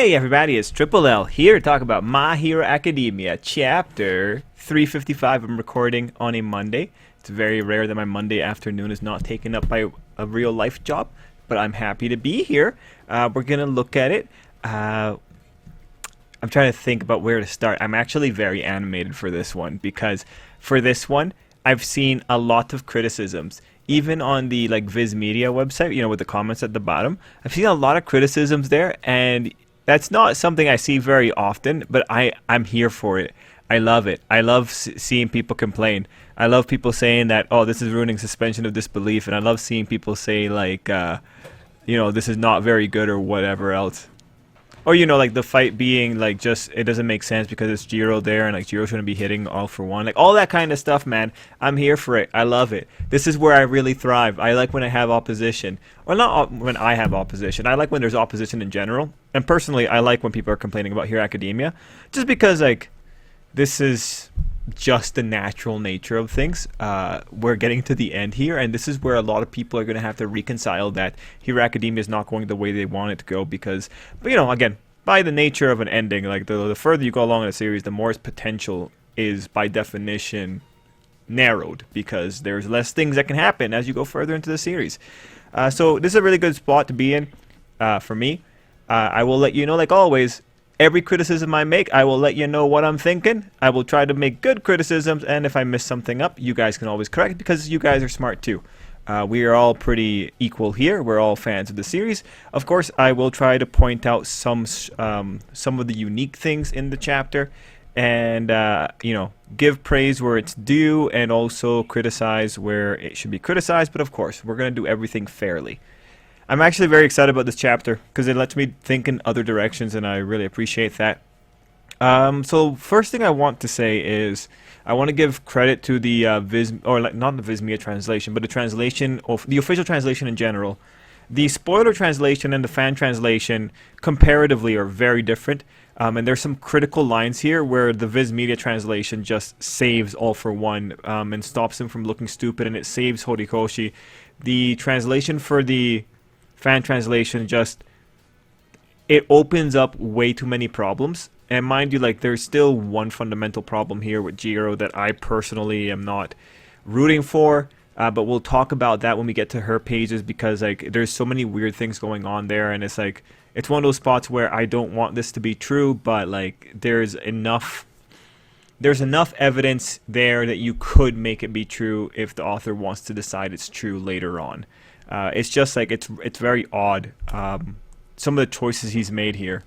Hey everybody, it's Tripl-L here to talk about My Hero Academia Chapter 355. I'm recording on a Monday. It's very rare that my Monday afternoon is not taken up by a real life job, but I'm happy to be here. We're going to look at it. I'm trying to think about where to start. I'm actually very animated for this one because for this one, I've seen a lot of criticisms. Even on the Viz Media website, with the comments at the bottom, I've seen a lot of criticisms there, and that's not something I see very often, but I'm here for it. I love it. I love seeing people complain. I love people saying that, oh, this is ruining suspension of disbelief, and I love seeing people say this is not very good or whatever else. Or, the fight being, just, it doesn't make sense because it's Jiro there and, Jiro shouldn't be hitting all for one. All that kind of stuff, man. I'm here for it. I love it. This is where I really thrive. I like when I have opposition. Well, not when I have opposition. I like when there's opposition in general. And personally, I like when people are complaining about Hero Academia. Just because, this is just the natural nature of things. We're getting to the end here, and this is where a lot of people are going to have to reconcile that Hero Academia is not going the way they want it to go because, again, by the nature of an ending, the further you go along in a series, the more its potential is by definition narrowed because there's less things that can happen as you go further into the series. So this is a really good spot to be in for me. I will let you know, like always, every criticism I make, I will let you know what I'm thinking. I will try to make good criticisms, and if I miss something up, you guys can always correct because you guys are smart too. We are all pretty equal here. We're all fans of the series. Of course, I will try to point out some of the unique things in the chapter, and give praise where it's due, and also criticize where it should be criticized. But of course, we're gonna do everything fairly. I'm actually very excited about this chapter because it lets me think in other directions, and I really appreciate that. So first thing I want to say is I want to give credit to the not the Viz Media translation, but the translation of the official translation in general. The spoiler translation and the fan translation comparatively are very different, and there's some critical lines here where the Viz Media translation just saves All for One and stops him from looking stupid, and it saves Horikoshi. The translation for the fan translation it opens up way too many problems, and mind you, there's still one fundamental problem here with Jiro that I personally am not rooting for, but we'll talk about that when we get to her pages because there's so many weird things going on there, and it's one of those spots where I don't want this to be true, but there's enough evidence there that you could make it be true if the author wants to decide it's true later on. It's just it's very odd, some of the choices he's made here.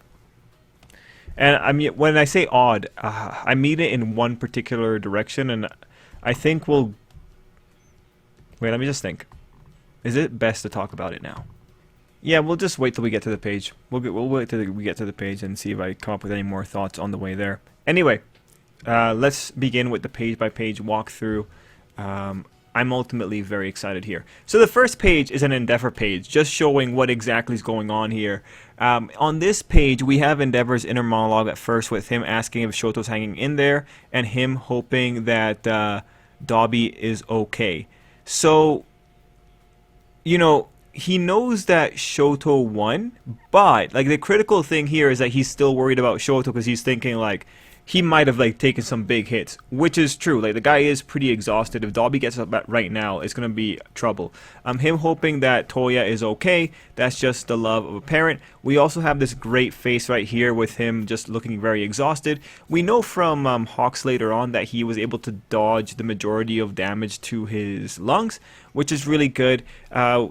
And I mean, when I say odd, I mean it in one particular direction, and I think we'll... Wait, let me just think. Is it best to talk about it now? Yeah, we'll just wait till we get to the page. We'll wait till we get to the page and see if I come up with any more thoughts on the way there. Anyway, let's begin with the page-by-page walkthrough. I'm ultimately very excited here. So the first page is an Endeavor page, just showing what exactly is going on here. On this page, we have Endeavor's inner monologue at first with him asking if Shoto's hanging in there and him hoping that Dabi is okay. So, he knows that Shoto won, but the critical thing here is that he's still worried about Shoto because he's thinking he might have taken some big hits, which is true. The guy is pretty exhausted. If Dabi gets up right now, it's gonna be trouble. Him hoping that Toya is okay. That's just the love of a parent. We also have this great face right here with him just looking very exhausted. We know from Hawks later on that he was able to dodge the majority of damage to his lungs, which is really good.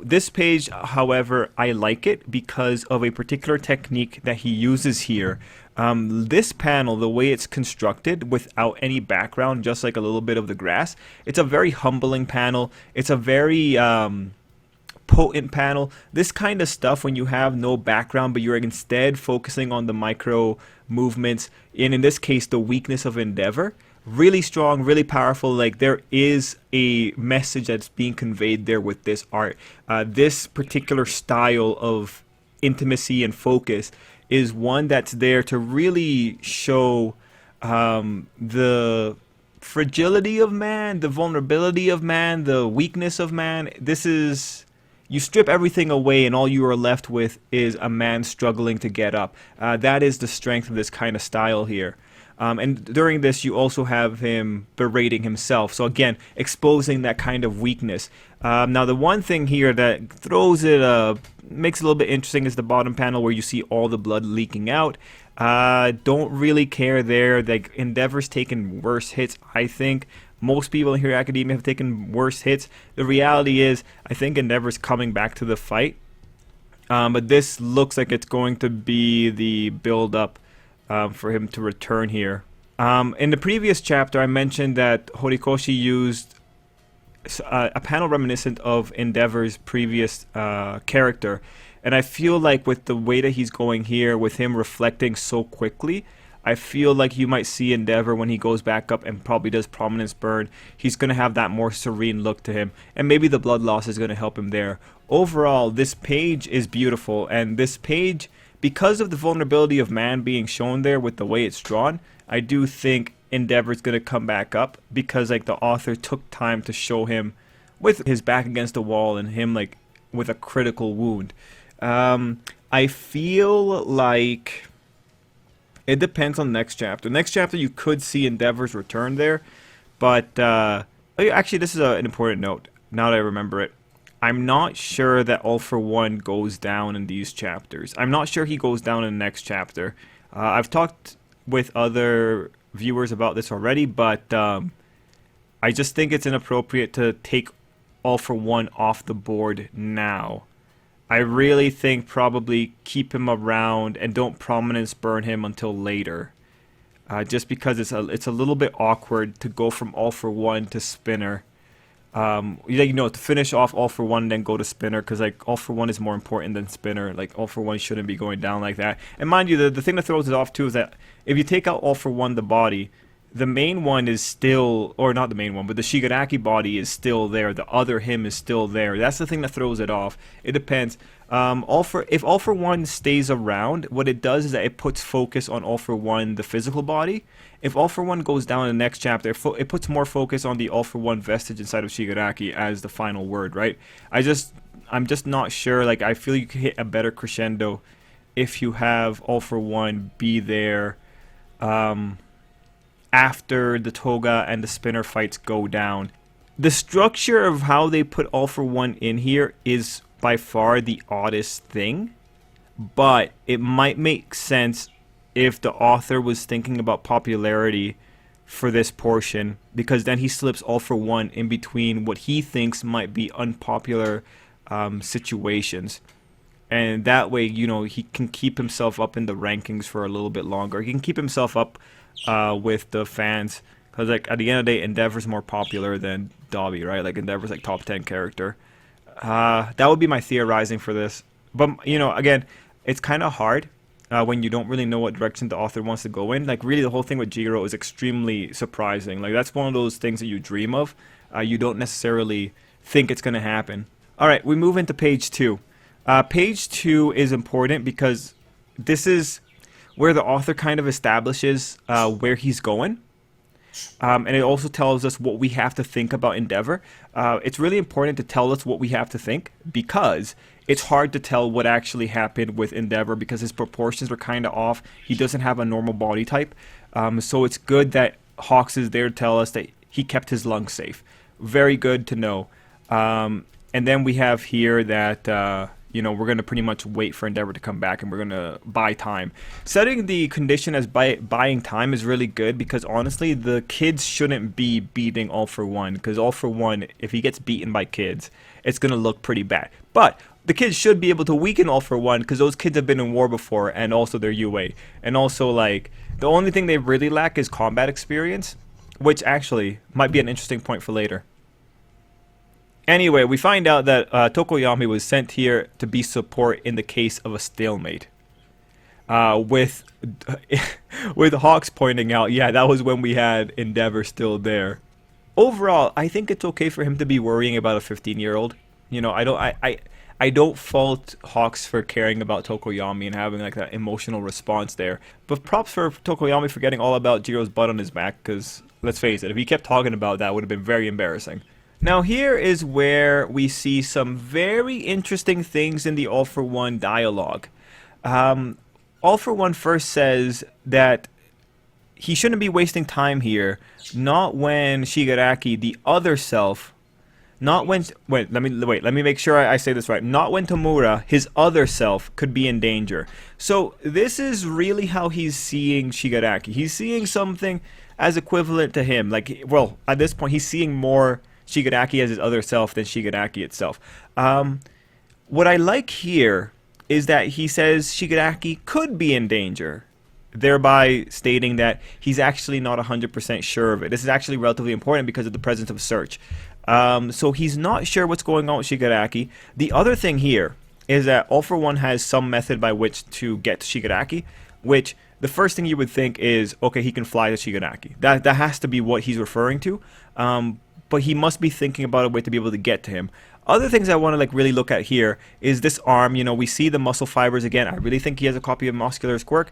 This page, however, I like it because of a particular technique that he uses here. This panel, the way it's constructed without any background, just a little bit of the grass, it's a very humbling panel. It's a very potent panel. This kind of stuff when you have no background but you're instead focusing on the micro movements, and in this case the weakness of Endeavor, really strong, really powerful. There is a message that's being conveyed there with this art. This particular style of intimacy and focus is one that's there to really show the fragility of man, the vulnerability of man, the weakness of man. This is, you strip everything away and all you are left with is a man struggling to get up. That is the strength of this kind of style here. And during this, you also have him berating himself. So again, exposing that kind of weakness. Now, the one thing here that throws it, makes it a little bit interesting is the bottom panel where you see all the blood leaking out. Don't really care there. Like, Endeavor's taken worse hits, I think. Most people in Hero Academia have taken worse hits. The reality is, I think Endeavor's coming back to the fight. But this looks like it's going to be the build-up for him to return here. In the previous chapter, I mentioned that Horikoshi used a panel reminiscent of Endeavor's previous character. And I feel like with the way that he's going here, with him reflecting so quickly, I feel like you might see Endeavor when he goes back up and probably does Prominence Burn. He's going to have that more serene look to him. And maybe the blood loss is going to help him there. Overall, this page is beautiful. And this page, because of the vulnerability of man being shown there with the way it's drawn, I do think Endeavor's going to come back up. Because like the author took time to show him with his back against the wall and him like with a critical wound. I feel like it depends on the next chapter. Next chapter, you could see Endeavor's return there. But, actually, this is an important note, now that I remember it. I'm not sure that All For One goes down in these chapters. I'm not sure he goes down in the next chapter. I've talked with other viewers about this already, but I just think it's inappropriate to take All For One off the board now. I really think probably keep him around and don't Prominence Burn him until later. Just because it's a little bit awkward to go from All For One to Spinner. To finish off All For One and then go to Spinner, because like All For One is more important than Spinner. Like All For One shouldn't be going down like that. And mind you, the thing that throws it off too is that if you take out All For One, the body, the main one is still, or not the main one, but the Shigaraki body is still there. The other him is still there. That's the thing that throws it off. It depends. If All For One stays around, what it does is that it puts focus on All For One, the physical body. If All For One goes down in the next chapter, it puts more focus on the All For One vestige inside of Shigaraki as the final word, right? I'm just not sure. Like, I feel you could hit a better crescendo if you have All For One be there after the Toga and the Spinner fights go down. The structure of how they put All For One in here is by far the oddest thing, but it might make sense if the author was thinking about popularity for this portion, because then he slips All For One in between what he thinks might be unpopular situations. And that way, he can keep himself up in the rankings for a little bit longer. He can keep himself up with the fans, because like at the end of the day, Endeavor's more popular than Dobby, right? Like Endeavor's like top 10 character. That would be my theorizing for this. But again, it's kind of hard when you don't really know what direction the author wants to go in. Like really, the whole thing with Jiro is extremely surprising. Like that's one of those things that you dream of. You don't necessarily think it's going to happen. All right, we move into page 2. Page 2 is important because this is where the author kind of establishes where he's going. And it also tells us what we have to think about Endeavor. It's really important to tell us what we have to think, because it's hard to tell what actually happened with Endeavor because his proportions were kind of off. He doesn't have a normal body type. So it's good that Hawks is there to tell us that he kept his lungs safe. Very good to know. And then we have here that we're going to pretty much wait for Endeavor to come back, and we're going to buy time. Setting the condition as buying time is really good, because honestly, the kids shouldn't be beating All For One, because All For One, if he gets beaten by kids, it's going to look pretty bad. But the kids should be able to weaken All For One, because those kids have been in war before, and also they're UA. And also, like, the only thing they really lack is combat experience, which actually might be an interesting point for later. Anyway, we find out that Tokoyami was sent here to be support in the case of a stalemate. With Hawks pointing out, yeah, that was when we had Endeavor still there. Overall, I think it's okay for him to be worrying about a 15-year-old. I don't fault Hawks for caring about Tokoyami and having like that emotional response there. But props for Tokoyami for getting all about Jiro's butt on his back, because let's face it, if he kept talking about that, it would have been very embarrassing. Now here is where we see some very interesting things in the All for One dialogue. All for One first says that he shouldn't be wasting time here, not when Shigaraki, the other self, not when let me make sure I say this right. Not when Tomura, his other self, could be in danger. So this is really how he's seeing Shigaraki. He's seeing something as equivalent to him. Like, well, at this point, he's seeing more Shigaraki as his other self than Shigaraki itself. What I like here is that he says Shigaraki could be in danger, thereby stating that he's actually not 100% sure of it. This is actually relatively important because of the presence of search. So he's not sure what's going on with Shigaraki. The other thing here is that All for One has some method by which to get to Shigaraki, which the first thing you would think is, okay, he can fly to Shigaraki. That has to be what he's referring to. But he must be thinking about a way to be able to get to him. Other things I want to really look at here is this arm. You know, we see the muscle fibers again. I really think he has a copy of Muscular's quirk.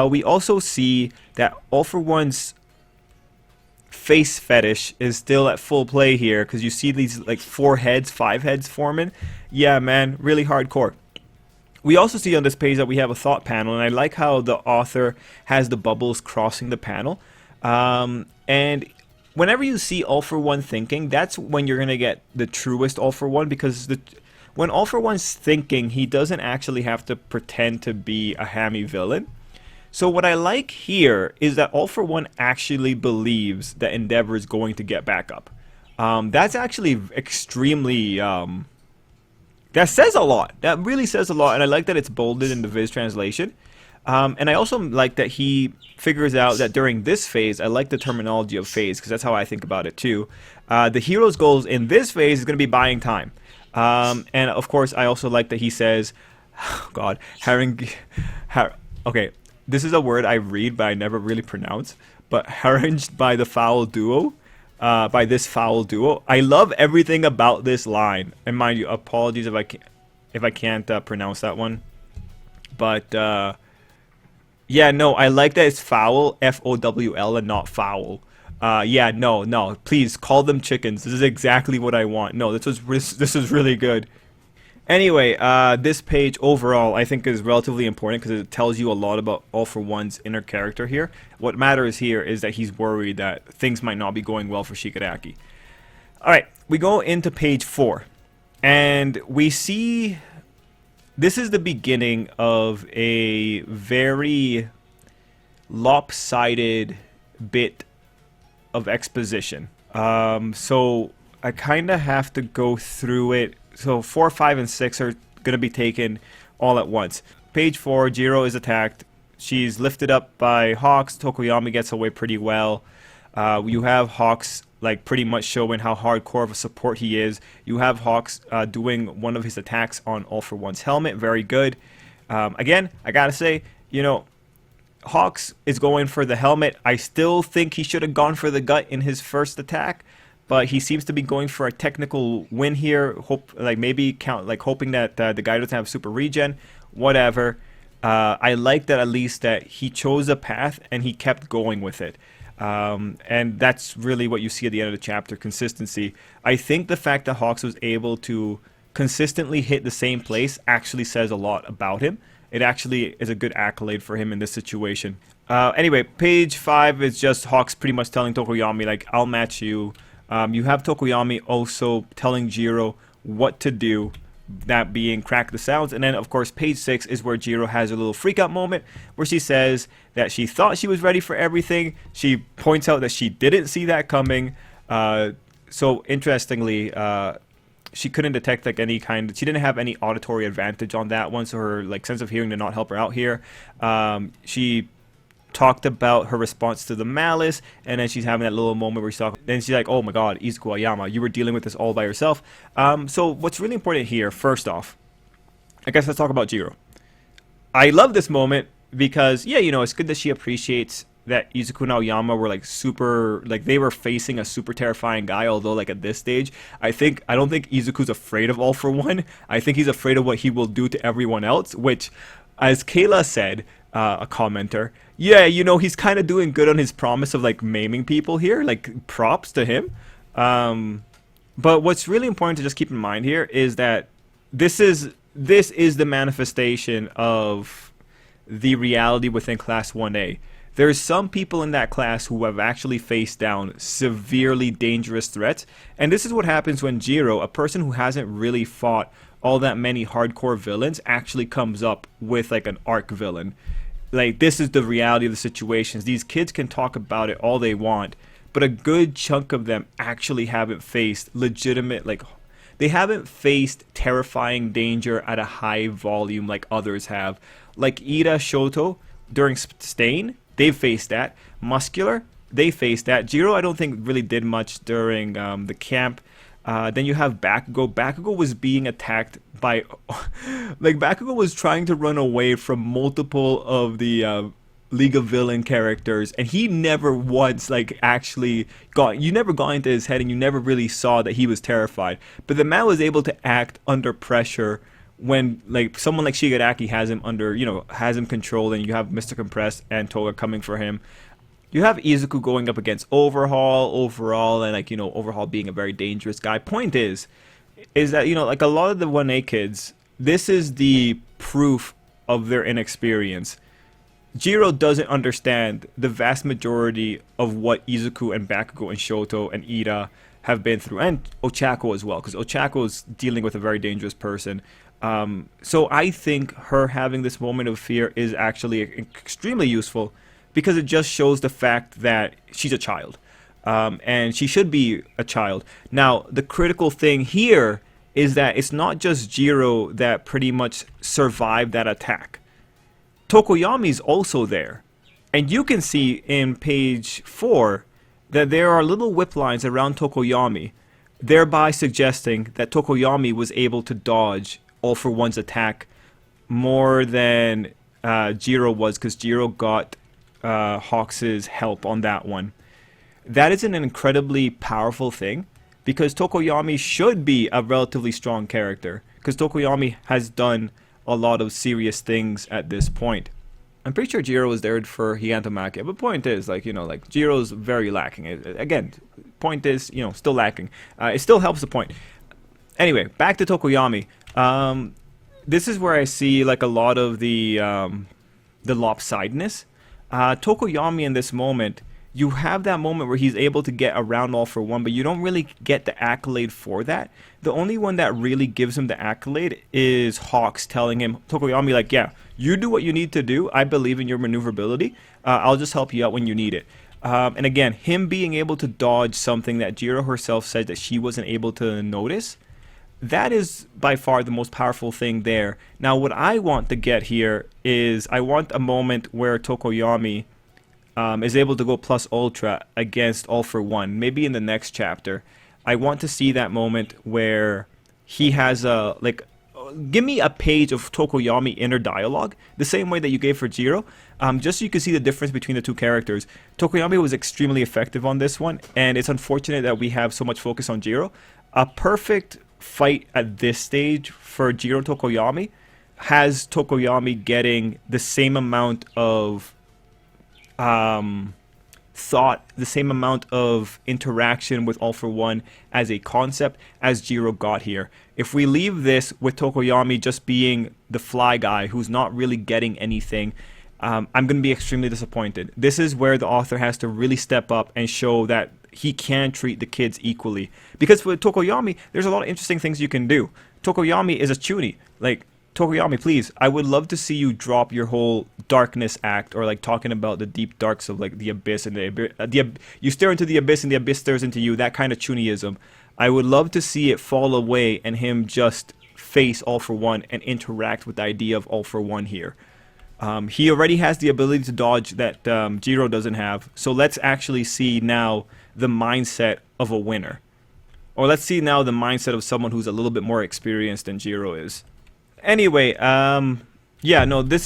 We also see that All for One's face fetish is still at full play here, because you see these like 4 heads, 5 heads forming. Yeah, man, really hardcore. We also see on this page that we have a thought panel, and I like how the author has the bubbles crossing the panel. And whenever you see All for One thinking, that's when you're going to get the truest All for One, because when All for One's thinking, he doesn't actually have to pretend to be a hammy villain. So what I like here is that All for One actually believes that Endeavor is going to get back up. That's actually extremely... that says a lot. That really says a lot, and I like that it's bolded in the Viz translation. And I also like that he figures out that during this phase, I like the terminology of phase, because that's how I think about it too. The hero's goals in this phase is going to be buying time. And of course, I also like that he says, oh God, okay, this is a word I read, but I never really pronounce. But harangued by the foul duo. By this foul duo. I love everything about this line. And mind you, apologies if I can't pronounce that one. But yeah, no, I like that it's foul, F-O-W-L, and not foul. Yeah, no, please call them chickens. This is exactly what I want. No, this is really good. Anyway, this page overall I think is relatively important because it tells you a lot about All for One's inner character here. What matters here is that he's worried that things might not be going well for Shigaraki. Alright, we go into page 4. And we see... This is the beginning of a very lopsided bit of exposition. So I kind of have to go through it. So 4, 5, and 6 are going to be taken all at once. Page 4, Jiro is attacked. She's lifted up by Hawks. Tokoyami gets away pretty well. You have Hawks like pretty much showing how hardcore of a support he is. You have Hawks doing one of his attacks on All for One's helmet. Very good. Again, I gotta say, you know, Hawks is going for the helmet. I still think he should have gone for the gut in his first attack, but he seems to be going for a technical win here. Hoping that the guy doesn't have super regen. Whatever. I like that at least that he chose a path and he kept going with it. And that's really what you see at the end of the chapter, consistency. I think the fact that Hawks was able to consistently hit the same place actually says a lot about him. It actually is a good accolade for him in this situation. Anyway, page 5 is just Hawks pretty much telling Tokoyami, like, I'll match you. You have Tokoyami also telling Jiro what to do, that being crack the sounds. And then, of course, page 6 is where Jiro has a little freakout moment where she says that she thought she was ready for everything. She points out that she didn't see that coming. So, interestingly, she couldn't detect like any kind. She didn't have any auditory advantage on that one, so her like sense of hearing did not help her out here. She talked about her response to the malice, and then she's having that little moment where she's talking. Then she's like, "Oh my God, Izuku Ayama, you were dealing with this all by yourself." So what's really important here, first off, I guess let's talk about Jiro. I love this moment because, yeah, you know, it's good that she appreciates that Izuku and Aoyama were like super, like they were facing a super terrifying guy, although like at this stage, I don't think Izuku's afraid of All for One. I think he's afraid of what he will do to everyone else, which, as Kayla said, a commenter, yeah, you know, he's kind of doing good on his promise of like maiming people here, like props to him. But what's really important to just keep in mind here is that this is the manifestation of the reality within Class 1A. There's some people in that class who have actually faced down severely dangerous threats, and this is what happens when Jiro, a person who hasn't really fought all that many hardcore villains, actually comes up with like an arc villain. Like, this is the reality of the situations. These kids can talk about it all they want, but a good chunk of them actually haven't faced legitimate, like, they haven't faced terrifying danger at a high volume like others have. Like Ida, Shoto, during Stain, they've faced that. Muscular, they faced that. Jiro, I don't think really did much during the camp. Then you have Bakugo. Bakugo was being attacked by... like, Bakugo was trying to run away from multiple of the League of Villain characters, and he never once, like, actually got... You never got into his head, and you never really saw that he was terrified. But the man was able to act under pressure when, like, someone like Shigaraki has him under, you know, has him controlled, and you have Mr. Compress and Toga coming for him. You have Izuku going up against Overhaul, and, like, you know, Overhaul being a very dangerous guy. Point is that, you know, like, a lot of the 1A kids, this is the proof of their inexperience. Jiro doesn't understand the vast majority of what Izuku and Bakugo and Shoto and Ida have been through, and Ochako as well, because Ochako is dealing with a very dangerous person. So I think her having this moment of fear is actually extremely useful, because it just shows the fact that she's a child, and she should be a child. Now, the critical thing here is that it's not just Jiro that pretty much survived that attack. Tokoyami's also there, and you can see in page 4 that there are little whip lines around Tokoyami, thereby suggesting that Tokoyami was able to dodge All For One's attack more than Jiro was, because Jiro got Hawks' help on that one. That is an incredibly powerful thing, because Tokoyami should be a relatively strong character, because Tokoyami has done a lot of serious things at this point. I'm pretty sure Jiro was there for Higantomachia, but point is, like, you know, like, Jiro's very lacking. Again, point is, you know, still lacking. It still helps the point. Anyway, back to Tokoyami. This is where I see, like, a lot of the lopsidedness. Tokoyami in this moment, you have that moment where he's able to get around All For One, but you don't really get the accolade for that. The only one that really gives him the accolade is Hawks telling him, Tokoyami, like, yeah, you do what you need to do. I believe in your maneuverability. I'll just help you out when you need it. And again, him being able to dodge something that Jiro herself said that she wasn't able to notice, that is by far the most powerful thing there. Now, what I want to get here is I want a moment where Tokoyami is able to go plus ultra against All For One, maybe in the next chapter. I want to see that moment where he has a, like, give me a page of Tokoyami inner dialogue, the same way that you gave for Jiro, just so you can see the difference between the two characters. Tokoyami was extremely effective on this one, and it's unfortunate that we have so much focus on Jiro. A perfect fight at this stage for Jiro Tokoyami has Tokoyami getting the same amount of thought, the same amount of interaction with All For One as a concept as Jiro got here. If we leave this with Tokoyami just being the fly guy who's not really getting anything, I'm going to be extremely disappointed. This is where the author has to really step up and show that he can treat the kids equally. Because with Tokoyami, there's a lot of interesting things you can do. Tokoyami is a chuuni. Like, Tokoyami, please, I would love to see you drop your whole darkness act, or like talking about the deep darks of like the abyss and you stare into the abyss and the abyss stares into you, that kind of chuuniism. I would love to see it fall away and him just face All For One and interact with the idea of All For One here. He already has the ability to dodge that Jiro doesn't have, so let's actually see now the mindset of a winner. Or let's see now the mindset of someone who's a little bit more experienced than Jiro is. Anyway, yeah, no, this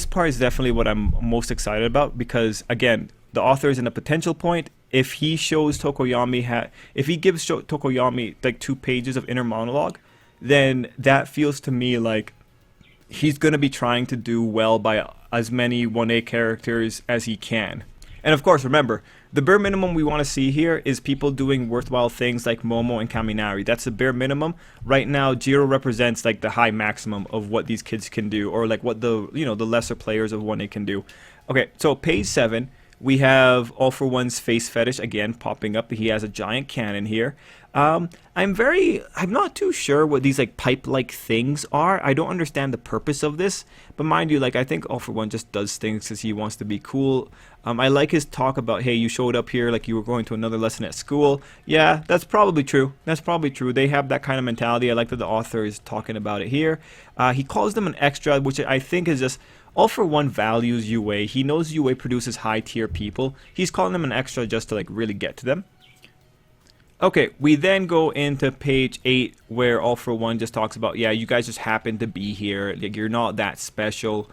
part is definitely what I'm most excited about, because again, the author is in a potential point. If he shows Tokoyami, if he gives Tokoyami like 2 pages of inner monologue, then that feels to me like he's going to be trying to do well by as many 1A characters as he can. And of course, remember, the bare minimum we want to see here is people doing worthwhile things like Momo and Kaminari. That's the bare minimum. Right now, Jiro represents like the high maximum of what these kids can do, or like what the, you know, the lesser players of 1A can do. Okay, so page 7, we have All For One's face fetish again popping up. He has a giant cannon here. I'm not too sure what these like pipe-like things are. I don't understand the purpose of this, but mind you, like I think All For One just does things because he wants to be cool. I like his talk about, hey, you showed up here like you were going to another lesson at school. Yeah, that's probably true. That's probably true. They have that kind of mentality. I like that the author is talking about it here. He calls them an extra, which I think is just, All For One values UA. He knows UA produces high-tier people. He's calling them an extra just to like really get to them. Okay, we then go into page 8 where All For One just talks about, yeah, you guys just happen to be here. Like, you're not that special.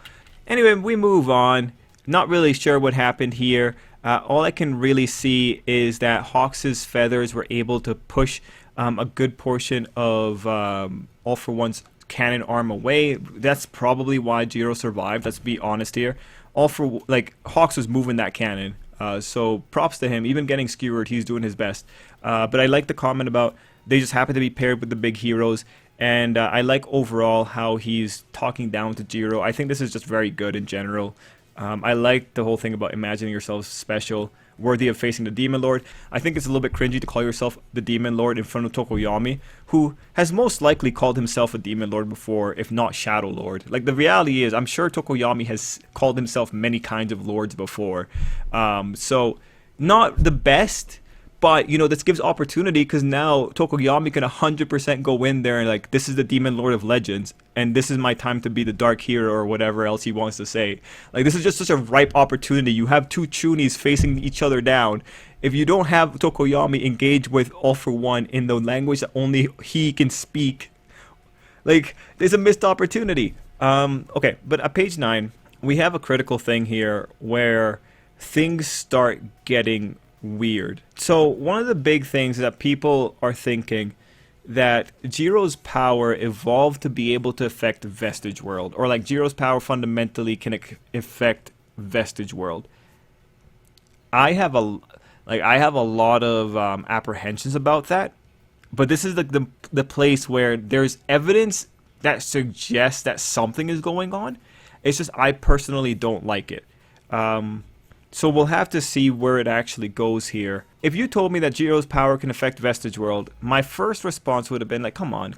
Anyway, we move on. Not really sure what happened here. All I can really see is that Hawks' feathers were able to push a good portion of All For One's cannon arm away. That's probably why Jiro survived. Let's be honest here. Hawks was moving that cannon. So props to him. Even getting skewered, he's doing his best. But I like the comment about they just happen to be paired with the big heroes. And I like overall how he's talking down to Jiro. I think this is just very good in general. I like the whole thing about imagining yourself special, worthy of facing the Demon Lord. I think it's a little bit cringy to call yourself the Demon Lord in front of Tokoyami, who has most likely called himself a Demon Lord before, if not Shadow Lord. Like, the reality is, I'm sure Tokoyami has called himself many kinds of lords before. So, not the best, but, you know, this gives opportunity because now Tokoyami can 100% go in there and, like, this is the Demon Lord of Legends, and this is my time to be the Dark Hero or whatever else he wants to say. Like, this is just such a ripe opportunity. You have two Chunis facing each other down. If you don't have Tokoyami engage with All For One in the language that only he can speak, like, there's a missed opportunity. Okay, but at page 9, we have a critical thing here where things start getting weird. So one of the big things is that people are thinking that Jiro's power evolved to be able to affect Vestige World, or like Jiro's power fundamentally can affect Vestige World. I have a lot of apprehensions about that, but this is the place where there's evidence that suggests that something is going on. It's just I personally don't like it. So we'll have to see where it actually goes here. If you told me that Jiro's power can affect Vestige World, my first response would have been like, come on.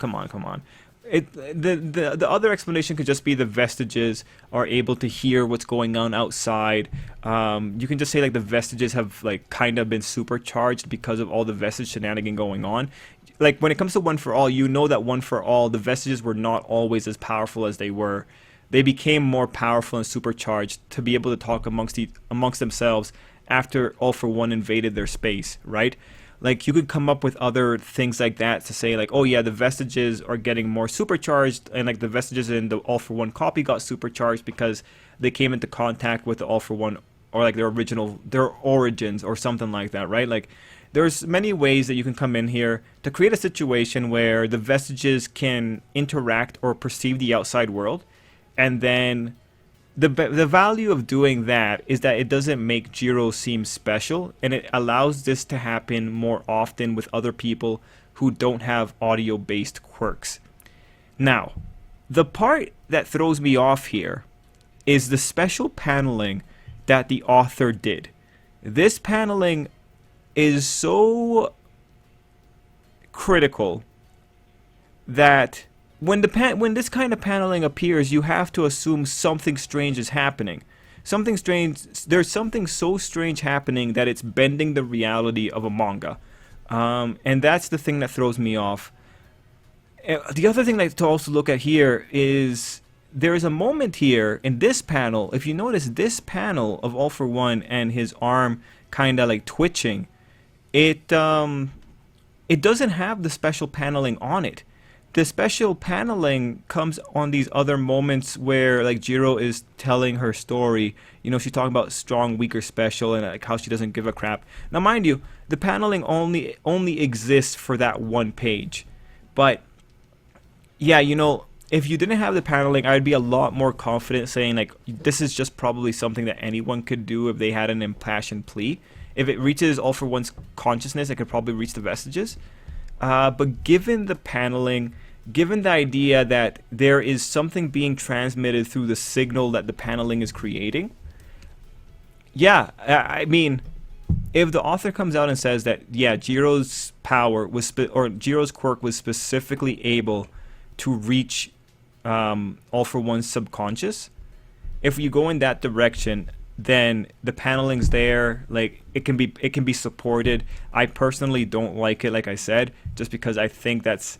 The other explanation could just be the Vestiges are able to hear what's going on outside. You can just say like the Vestiges have like kind of been supercharged because of all the Vestige shenanigans going on. Like when it comes to One For All, you know that One For All, the Vestiges were not always as powerful as they were. They became more powerful and supercharged to be able to talk amongst themselves after All For One invaded their space, right? Like, you could come up with other things like that to say, like, oh yeah, the Vestiges are getting more supercharged, and like the Vestiges in the All For One copy got supercharged because they came into contact with the All For One, or like their origins, or something like that, right? Like, there's many ways that you can come in here to create a situation where the Vestiges can interact or perceive the outside world. And then the value of doing that is that it doesn't make Jiro seem special, and it allows this to happen more often with other people who don't have audio-based quirks. Now, the part that throws me off here is the special paneling that the author did. This paneling is so critical that when this kind of paneling appears, you have to assume something strange is happening. Something strange. There's something so strange happening that it's bending the reality of a manga, and that's the thing that throws me off. The other thing to also look at here is there is a moment here in this panel. If you notice this panel of All For One and his arm kind of like twitching, it doesn't have the special paneling on it. The special paneling comes on these other moments where like Jiro is telling her story. You know, she's talking about strong, weaker, special, and like how she doesn't give a crap. Now, mind you, the paneling only exists for that one page. But yeah, you know, if you didn't have the paneling, I'd be a lot more confident saying like this is just probably something that anyone could do if they had an impassioned plea. If it reaches All for One's consciousness, it could probably reach the Vestiges. But given the paneling, given the idea that there is something being transmitted through the signal that the paneling is creating, yeah, I mean, if the author comes out and says that, yeah, Jiro's power was, or Jiro's quirk was specifically able to reach All for One's subconscious, if you go in that direction, then the paneling's there. Like it can be supported. I personally don't like it, like I said, just because I think that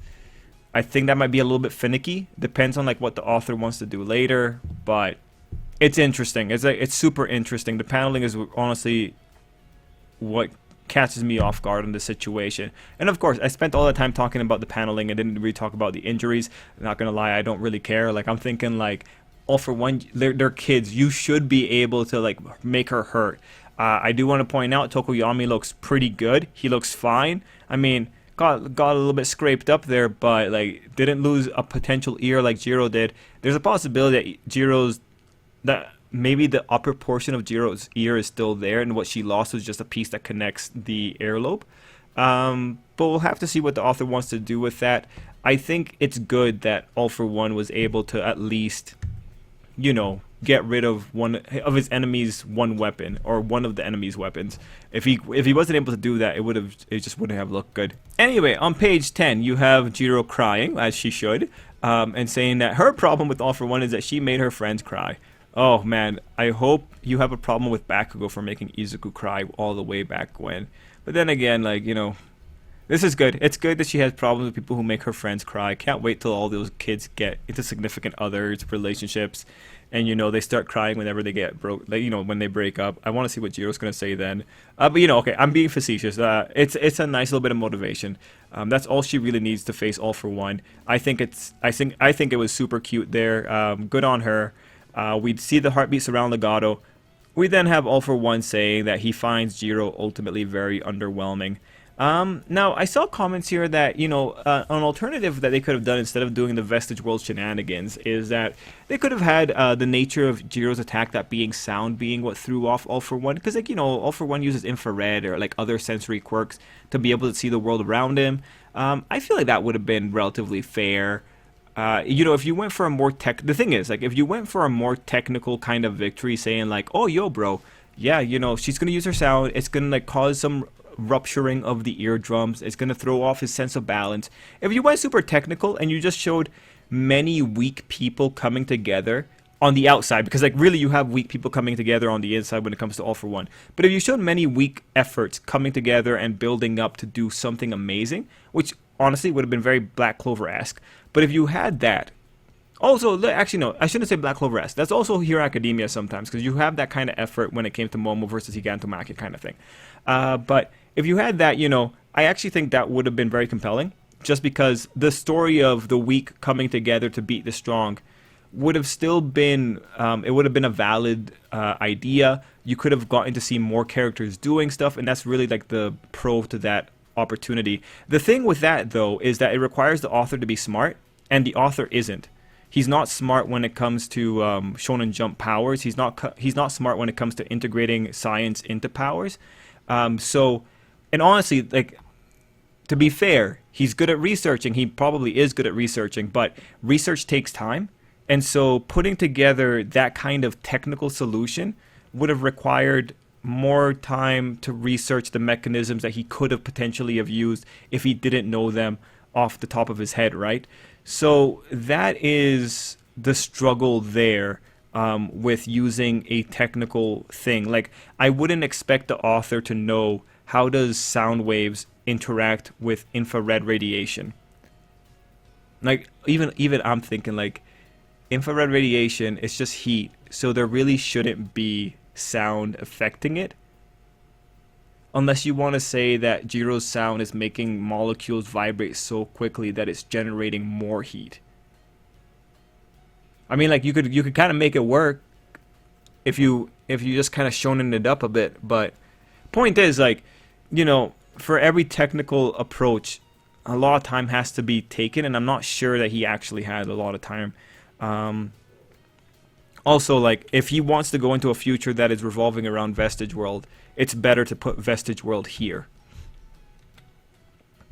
might be a little bit finicky. Depends on like what the author wants to do later, but it's interesting. It's super interesting. The paneling is honestly what catches me off guard in this situation. And of course, I spent all the time talking about the paneling and didn't really talk about the injuries. I'm not gonna lie, I don't really care. Like I'm thinking like, All for One, they're kids. You should be able to like make her hurt. I do want to point out Tokoyami looks pretty good. He looks fine. I mean, got a little bit scraped up there, but like didn't lose a potential ear like Jiro did. There's a possibility that maybe the upper portion of Jiro's ear is still there, and what she lost was just a piece that connects the earlobe. But we'll have to see what the author wants to do with that. I think it's good that All for One was able to at least, you know, get rid of one of his enemy's one weapon, or one of the enemy's weapons. If he wasn't able to do that, it just wouldn't have looked good. Anyway, on page 10, you have Jiro crying, as she should, and saying that her problem with All for One is that she made her friends cry. Oh man, I hope you have a problem with Bakugo for making Izuku cry all the way back when. But then again, like, you know, this is good. It's good that she has problems with people who make her friends cry. Can't wait till all those kids get into significant others, relationships, and you know they start crying whenever they get broke. Like, you know, when they break up. I want to see what Jiro's gonna say then. But you know, okay, I'm being facetious. It's a nice little bit of motivation. That's all she really needs to face All for One. I think it was super cute there. Good on her. We'd see the heartbeats around Legato. We then have All for One saying that he finds Jiro ultimately very underwhelming. Now, I saw comments here that, you know, an alternative that they could have done instead of doing the Vestige World shenanigans is that they could have had the nature of Jiro's attack, that being sound, being what threw off All for One. Because, like, you know, All for One uses infrared or, like, other sensory quirks to be able to see the world around him. I feel like that would have been relatively fair. You know, if you went for a more the thing is, like, if you went for a more technical kind of victory, saying like, oh, yo, bro, yeah, you know, she's gonna use her sound, it's gonna like cause some rupturing of the eardrums, it's gonna throw off his sense of balance. If you went super technical and you just showed many weak people coming together on the outside, because like really you have weak people coming together on the inside when it comes to All for One, but if you showed many weak efforts coming together and building up to do something amazing, which honestly would have been very Black Clover-esque. But if you had that, also, actually no, I shouldn't say Black Clover-esque. That's also Hero Academia sometimes, because you have that kind of effort when it came to Momo versus Higantomaki kind of thing. But if you had that, you know, I actually think that would have been very compelling, just because the story of the weak coming together to beat the strong would have still been, it would have been a valid idea. You could have gotten to see more characters doing stuff, and that's really like the pro to that opportunity. The thing with that, though, is that it requires the author to be smart, and the author isn't. He's not smart when it comes to Shonen Jump powers. He's not smart when it comes to integrating science into powers. So, and honestly, like, to be fair, he's good at researching. He probably is good at researching, but research takes time. And so putting together that kind of technical solution would have required more time to research the mechanisms that he could have potentially have used if he didn't know them off the top of his head, right? So that is the struggle there with using a technical thing. Like, I wouldn't expect the author to know how does sound waves interact with infrared radiation. Like, even I'm thinking, like, infrared radiation is just heat, so there really shouldn't be sound affecting it, unless you want to say that Jiro's sound is making molecules vibrate so quickly that it's generating more heat. I mean, like, you could kind of make it work if you just kind of shonen it up a bit, but point is, like, you know, for every technical approach, a lot of time has to be taken, and I'm not sure that he actually had a lot of time. Also, like, if he wants to go into a future that is revolving around Vestige World, it's better to put Vestige World here.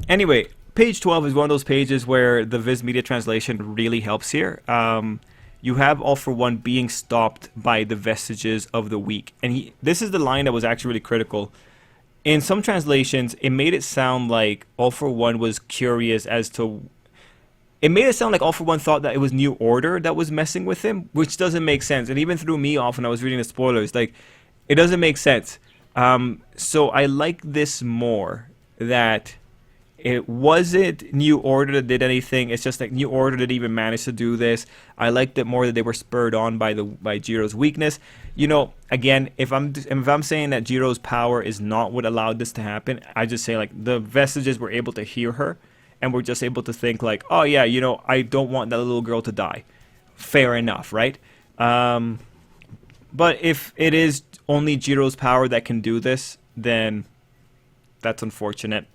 Anyway, page 12 is one of those pages where the Viz Media translation really helps here. You have All For One being stopped by the vestiges of the weak. And this is the line that was actually really critical. In some translations, it made it sound like All For One was curious as to... It made it sound like All For One thought that it was New Order that was messing with him, which doesn't make sense. And even threw me off when I was reading the spoilers. Like, it doesn't make sense. So I like this more, that it wasn't New Order that did anything. It's just like New Order didn't even manage to do this. I liked it more that they were spurred on by Jiro's weakness. You know, again, if I'm saying that Jiro's power is not what allowed this to happen, I just say like the vestiges were able to hear her, and were just able to think like, oh yeah, you know, I don't want that little girl to die. Fair enough, right? But if it is only Jiro's power that can do this, then that's unfortunate.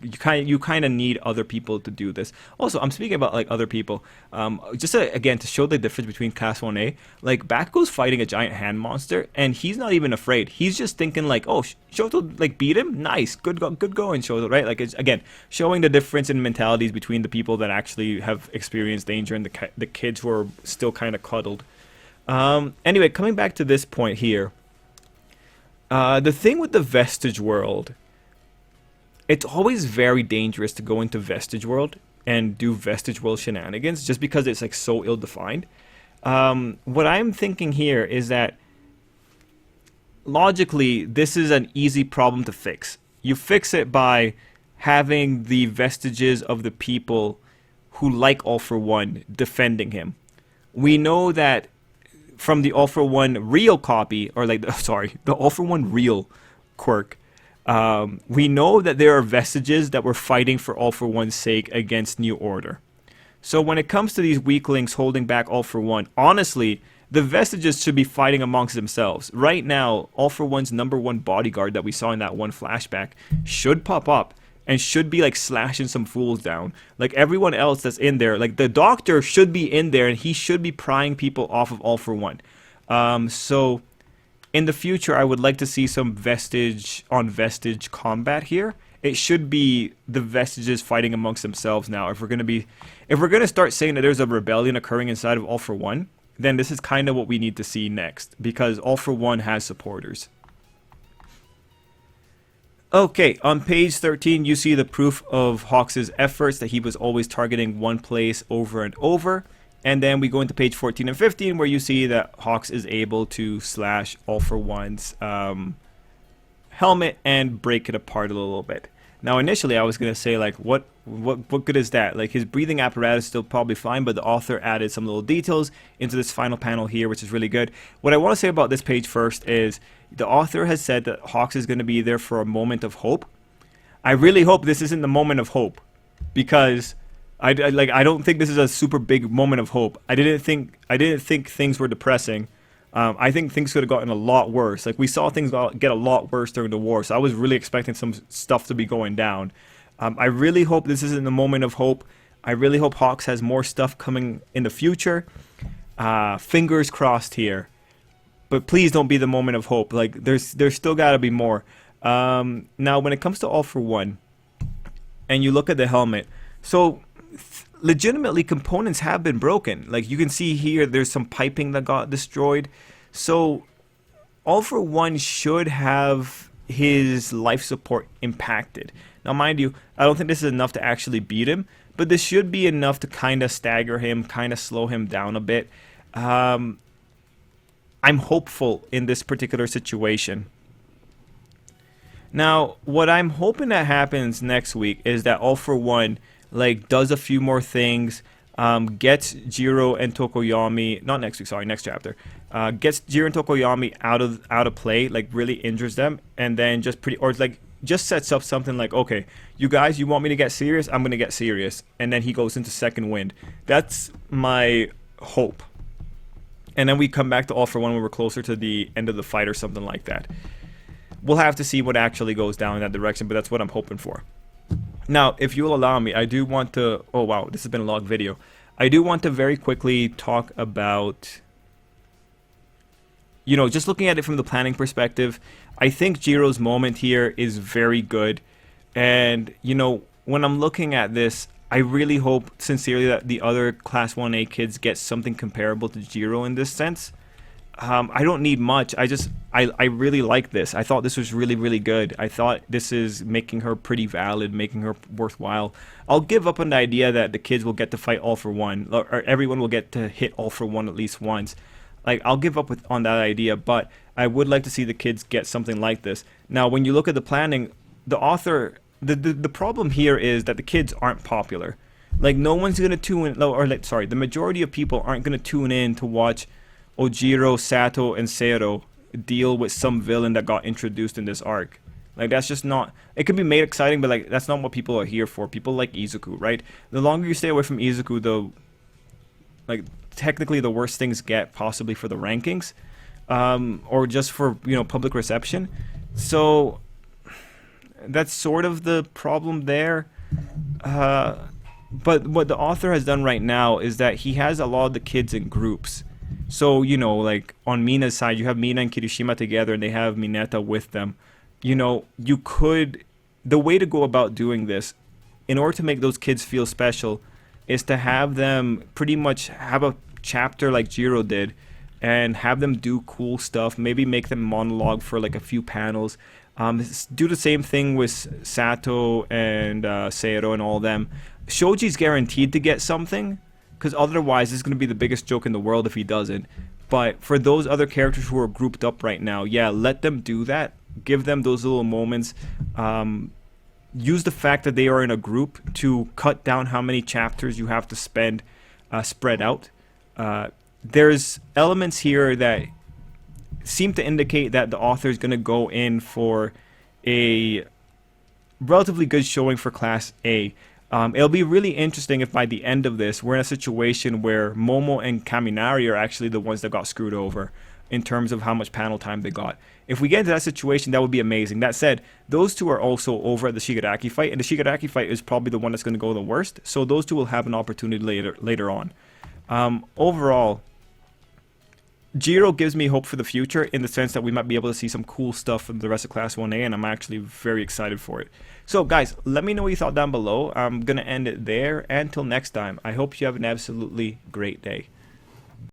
You kind of need other people to do this. Also, I'm speaking about like other people. Again, to show the difference between Class 1A, like Bakugo's fighting a giant hand monster, and he's not even afraid. He's just thinking like, oh, Shoto like beat him, nice, good going, Shoto, right? Like, it's again showing the difference in mentalities between the people that actually have experienced danger and the kids who are still kind of cuddled. Anyway, coming back to this point here, the thing with the Vestige World. It's always very dangerous to go into Vestige World and do Vestige World shenanigans just because it's like so ill-defined. What I'm thinking here is that logically this is an easy problem to fix. You fix it by having the vestiges of the people who like All For One defending him. We know that from the All For One real copy, or like the All For One real quirk, we know that there are vestiges that were fighting for All For One's sake against New Order. So when it comes to these weaklings holding back All For One, honestly, the vestiges should be fighting amongst themselves. Right now, All For One's #1 bodyguard that we saw in that one flashback should pop up and should be like slashing some fools down. Like everyone else that's in there, like the doctor should be in there and he should be prying people off of All For One. So in the future, I would like to see some vestige on vestige combat here. It should be the vestiges fighting amongst themselves now. If we're gonna start saying that there's a rebellion occurring inside of All For One, then this is kind of what we need to see next, because All For One has supporters. Okay, on page 13, you see the proof of Hawks' efforts, that he was always targeting one place over and over. And then we go into page 14 and 15, where you see that Hawks is able to slash All For One's helmet and break it apart a little bit. Now, initially, I was going to say, like, what good is that? Like, his breathing apparatus is still probably fine, but the author added some little details into this final panel here, which is really good. What I want to say about this page first is the author has said that Hawks is going to be there for a moment of hope. I really hope this isn't the moment of hope, because I don't think this is a super big moment of hope. I didn't think things were depressing. I think things could have gotten a lot worse. Like, we saw things get a lot worse during the war, so I was really expecting some stuff to be going down. I really hope this isn't the moment of hope. I really hope Hawks has more stuff coming in the future. Fingers crossed here. But please don't be the moment of hope. Like, there's still got to be more. Now, when it comes to All For One, and you look at the helmet, so legitimately components have been broken. Like, you can see here, there's some piping that got destroyed. So All For One should have his life support impacted. Now, mind you, I don't think this is enough to actually beat him, but this should be enough to kind of stagger him, kind of slow him down a bit. I'm hopeful in this particular situation. Now, what I'm hoping that happens next week is that All For One like does a few more things, gets Jiro and Tokoyami, not next week, sorry, next chapter, gets Jiro and Tokoyami out of play, like really injures them, and then just sets up something like, okay, you guys, you want me to get serious? I'm gonna get serious, and then he goes into second wind. That's my hope. And then we come back to All For One when we're closer to the end of the fight or something like that. We'll have to see what actually goes down in that direction, but that's what I'm hoping for. Now, if you'll allow me, I do want to... Oh, wow, this has been a long video. I do want to very quickly talk about... You know, just looking at it from the planning perspective, I think Jiro's moment here is very good. And, you know, when I'm looking at this, I really hope sincerely that the other Class 1A kids get something comparable to Jiro in this sense. I don't need much. I really like this. I thought this was really, really good. I thought this is making her pretty valid, making her worthwhile. I'll give up on the idea that the kids will get to fight all for one, or everyone will get to hit all for one at least once. Like, I'll give up on that idea, but I would like to see the kids get something like this. Now, when you look at the planning, the author, the problem here is that the kids aren't popular. Like, no one's gonna tune in, or like, sorry, the majority of people aren't gonna tune in to watch Ojiro, Sato, and Seiro deal with some villain that got introduced in this arc. Like, that's just not... It could be made exciting, but, like, that's not what people are here for. People like Izuku, right? The longer you stay away from Izuku, the... Like, technically the worse things get, possibly for the rankings. Or just for, you know, public reception. So, that's sort of the problem there. But what the author has done right now is that he has a lot of the kids in groups. So, you know, like, on Mina's side, you have Mina and Kirishima together, and they have Mineta with them. You know, you could... The way to go about doing this, in order to make those kids feel special, is to have them pretty much have a chapter like Jiro did, and have them do cool stuff, maybe make them monologue for, like, a few panels. Do the same thing with Sato and Seiro and all of them. Shoji's guaranteed to get something, because otherwise this is going to be the biggest joke in the world if he doesn't. But for those other characters who are grouped up right now, yeah, let them do that. Give them those little moments. Use the fact that they are in a group to cut down how many chapters you have to spend spread out. There's elements here that seem to indicate that the author is going to go in for a relatively good showing for Class A. It'll be really interesting if by the end of this, we're in a situation where Momo and Kaminari are actually the ones that got screwed over in terms of how much panel time they got. If we get into that situation, that would be amazing. That said, those two are also over at the Shigaraki fight, and the Shigaraki fight is probably the one that's going to go the worst, so those two will have an opportunity later on. Overall, Jiro gives me hope for the future in the sense that we might be able to see some cool stuff from the rest of Class 1A, and I'm actually very excited for it. So guys, let me know what you thought down below. I'm going to end it there. Until next time, I hope you have an absolutely great day.